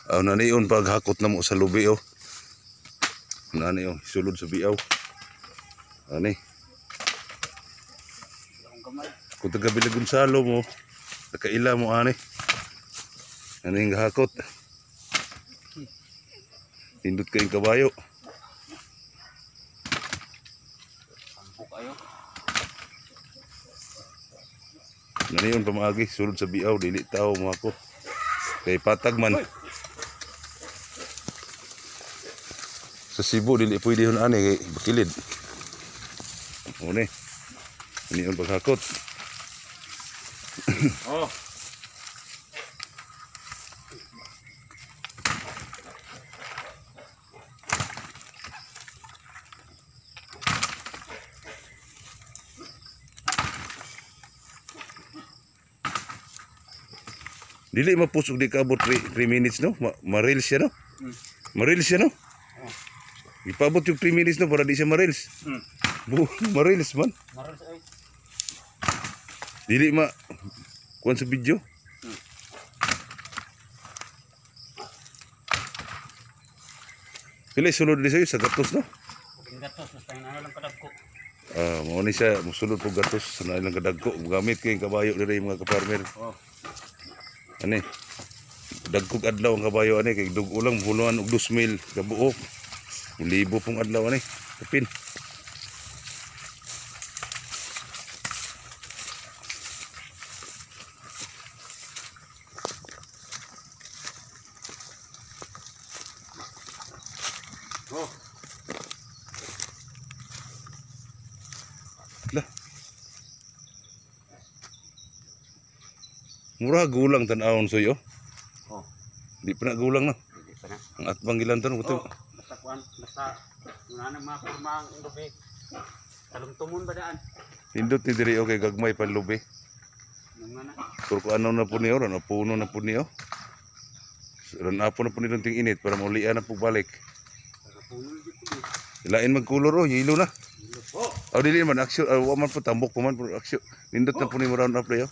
Naniyon paghakot na mo sa lubi oh. Nani oh, sulod sa biaw. Ani. Kung taga-Bilya Gonzalo mo, nakaila mo ani. Ani nga hakot. Tindot kayong kabayo. Sampok ayo. Naniyon pamaagi, sulod sa biaw, dili tao mo ako. Kay patag man. Sa Cebu dili pwede hun ani kay bakilid. Oni. Naniyon paghakot. Oh. Dili mapusog di kaabot 3 minutes no? Ma-reels siya no? Ma-reels siya no? Ipabot yung 3 minutes no para di siya ma-reels. Ma-reels man. Maros ay. Dili ma kuan sa video. Pila sulod di sa'yo sa gatos no? Paging gatos basta ano lang kadagko. Mao ni siya musulod po gatos sa ilang kadagko. Gamit kay kabayo diri mga ka-farmer. Oh. Ani. Dagkog adlaw ang kabayo ani kay dug ulang bunuan og 2,000 ka buok. 1,000 pong adlaw ani. Kapin. Oh. Lah. Mura gulang tan-awon soyo. Oh. Di pa na gulang no. Hindi pa na. Ang atbang gilan tan Oh. Basta kuan, basta una na mga kurma ang lubi. Talumtumon ba daan? Pindot ni diri okay gagmay panlubi. Nung na. Pero kung ano na po niyo, ron puno na po niyo. Ron apo na po niyo ting init para maulian na po balik. Puno dito. Lain magkulor oh, yelo na. Oh. Aw dili man aksyon, wa man po tambok po man po aksyon. Nindot na po ni round up dayo.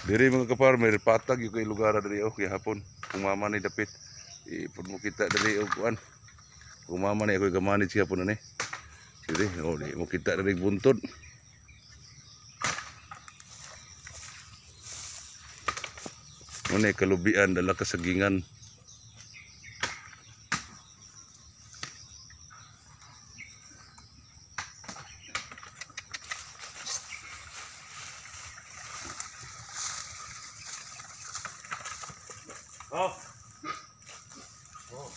Diri mga ka-farmer patag yung kay lugar diri oh kay hapon. Kung mama ni dapit, ipod mo kita diri og kuan. Kung mama ni ako gamanit siya po na ni. Diri oh di mo kita diri buntod. Muna kalubian dala kasagingan. Oh. Oh.